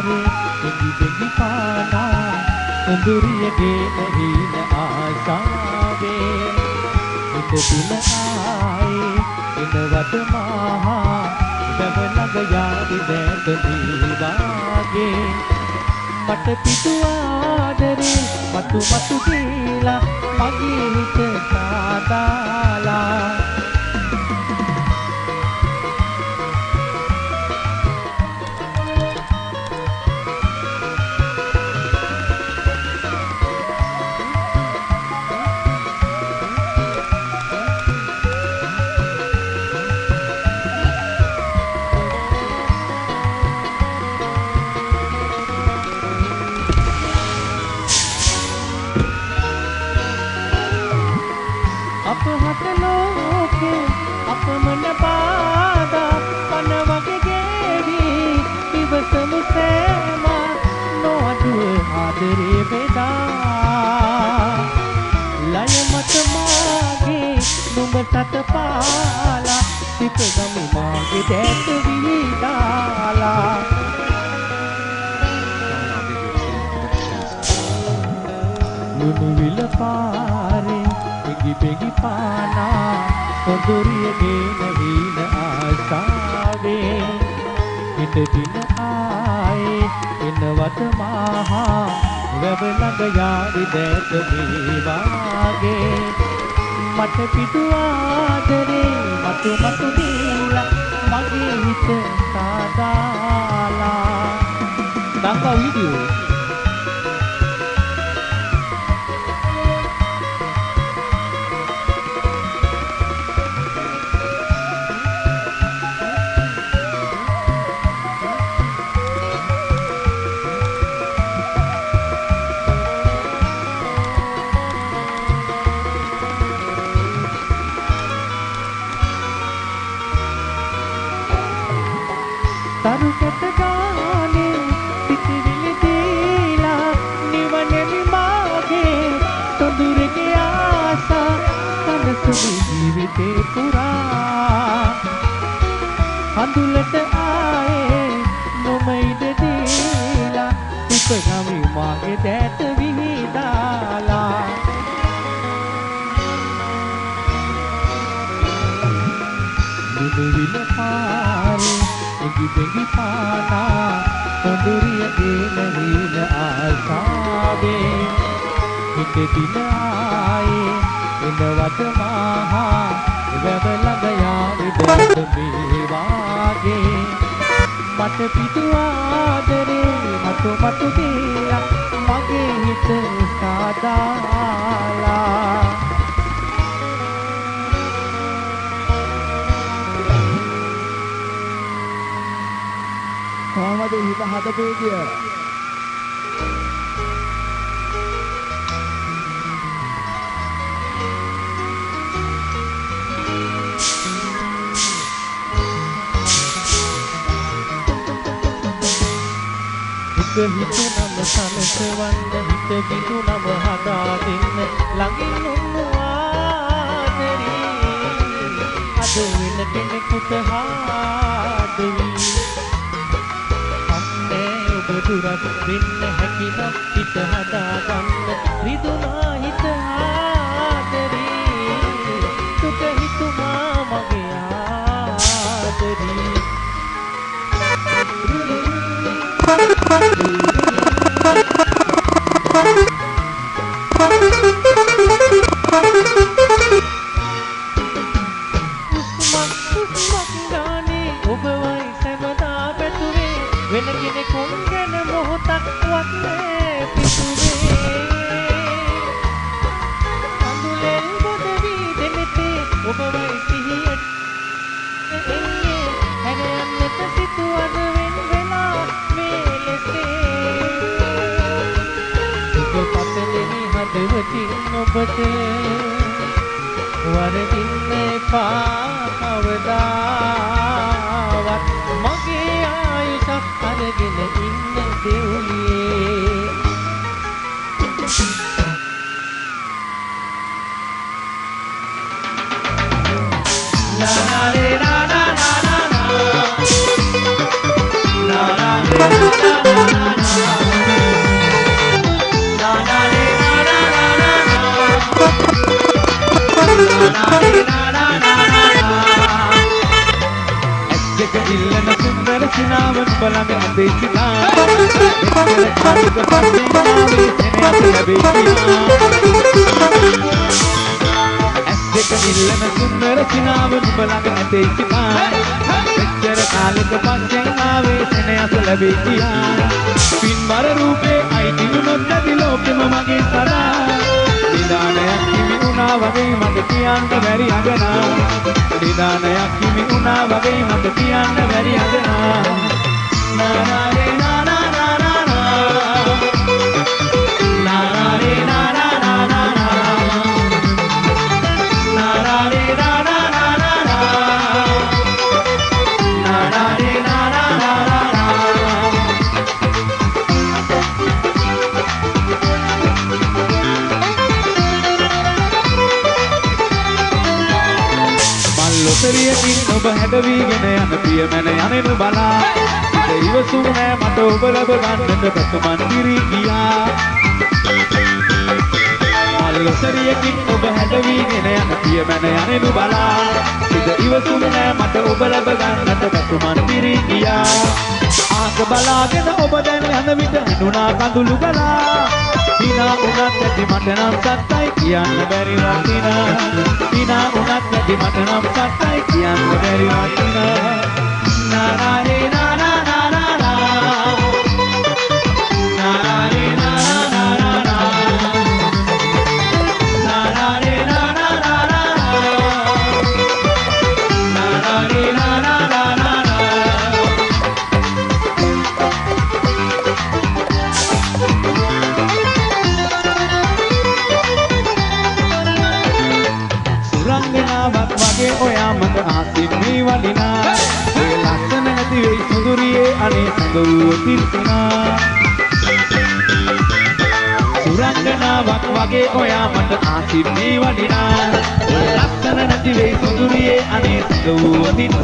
එගි බෙගි පානා උඹුරියගේ නැහින ආසාවේ හිත දින ආයේ එනවද මහා දව ළඟ යාවි දැක දීවාගේ මට පිටු ආදරේ මතු මතු දීලා මගේ හිත සාදාලා අපහට ලෝකේ අපමණ බාධා පන වගේ ගේවි ඉවසමු සෑම නොඅඩුව ආදරේ බෙදා ලය මත මාගේ නුඹ සත පාලා සිත ගමු මාගේ දැත විහිදාලා ලුණු විල පාරේ බෙගි පානා සොඳුරියගේ නැහින ආසාවේ හිත දින ආයේ එනවද මහා වැව ළඟ යාවි දැක මේවාගේ මට පිටු ආදරේ මතු මතු දීලා මගේ හිත සාදාලා දක්වා වීඩියෝ තරු කැට ගානේ පිටිවිලි දීලා නිවනෙමි මාගේ සොඳුරගේ ආසා කනසුදු ජීවිතේ පුරා හඳුලට ආයේ නොමයිද දීලා සිත ගමි මාගේ දැත විහිදාලා දුදුවිල පාරේ එගි බෙගි පානා සොඳුරියගේ නැහින ආසාවේ හිත දින ආයේ එනවද මහා වැව ළඟ යාවි දැක මේවාගේ මට පිටු ආදරේ මතු මතු දීලා මගේ හිත සාදාලා කොහොමද හිත හදපේ කියලා හිත හිතුනම සනසවන්න හිත කිතුනම හදා දෙන්න ළඟින් උන්නු ආදරේ අද වෙන කෙනෙකුට හාදවි දුරක් වෙන්න හැකිනම් හිත හදාගන්න රිදුනා හිත ආදරේ දුක හිතුමා මගේ ආදරේ උස්මක් ගානේ ඔබ වයි සැමදා පැතුවේ වෙන කෙනෙකුන් ගැන මොහොතක් වන්නේ පිටුවේ අඳුලෙන් බොද වී දෙමිතේ ඔබ වයි සිහියට එන්නේ හැර යන්නට සිතුවද වෙන වෙලා මේ ලෙසේ ඔබ පතලෙනි හදවතින් ඔබට වරදින්න එපා කවදාවත් මගේ ආයුෂක් අරගෙන ඉන්න දෙව්ලියේ ලා ලා රේ ලා ලා ලා ලා ලා ලා ලා රේ ලා ලා සිනාව නුඹ ළඟ ඇතේ සිතා මෙච්චර කාලෙක පස්සේ ආවේ සෙනෙහස ලැබේ කියා ඇස් දෙක ඉල්ලන සුන්දර සිනාව නුඹ ළඟ ඇතේ සිතා මෙච්චර කාලෙක පස්සේ ආවේ සෙනෙහස ලැබේ කියා පින්බර රූපේ අයිතිනුනොත් ඇති ලෝකෙම මගේ සදා නිදානයක් හිමි වුණා වගේ මට කියන්න බැරි අගනා නිදානයක් හිමි වුණා වගේ මට කියන්න බැරි අගනා නානාරේ නානා නානා නානාරේ නානා නානා නානාරේ නානා නානා නානාරේ නානා නානා ලොතරියකින් ඔබ හැඩවීගෙන යන පියමැන යනෙනු බලා ඉවසුම් නෑ මට ඔබ ලැබ ගන්නට පැතුමන් දිරි ගියා ලොතරියකින් ඔබ හැඩවීගෙන යන පියමැන යනෙනු බලා ඉවසුම් නෑ මට ඔබ ලැබ ගන්නට පැතුමන් දිරි ගියා ආක බලාගෙන ඔබ දැන් යන විට හිනුණා කඳුළු ගලා හිනා උනත් ඇති මට නම් සත්තයි කියන්න බැරි වටිනා හිනා උනත් ඇති මට නම් සත්තයි කියන්න බැරි වටිනා නානාරේ නානා නානා නානාරේ නානා නානා නානාරේ නානා නානා නානාරේ නානා නානා රංගනාවක් වගේ ඔයා මට ආසින් මේ වඩිනා ඔය ලස්සන නැති වෙයි සුඳුරියේ අනේ සඳරුව තිල්පුනා සුරංගනාවක් වගේ ඔයා මට ආසින් මේ වඩිනා ඔය ලස්සන නැති වෙයි සුඳුරියේ අනේ සඳරුව තිල්පුනා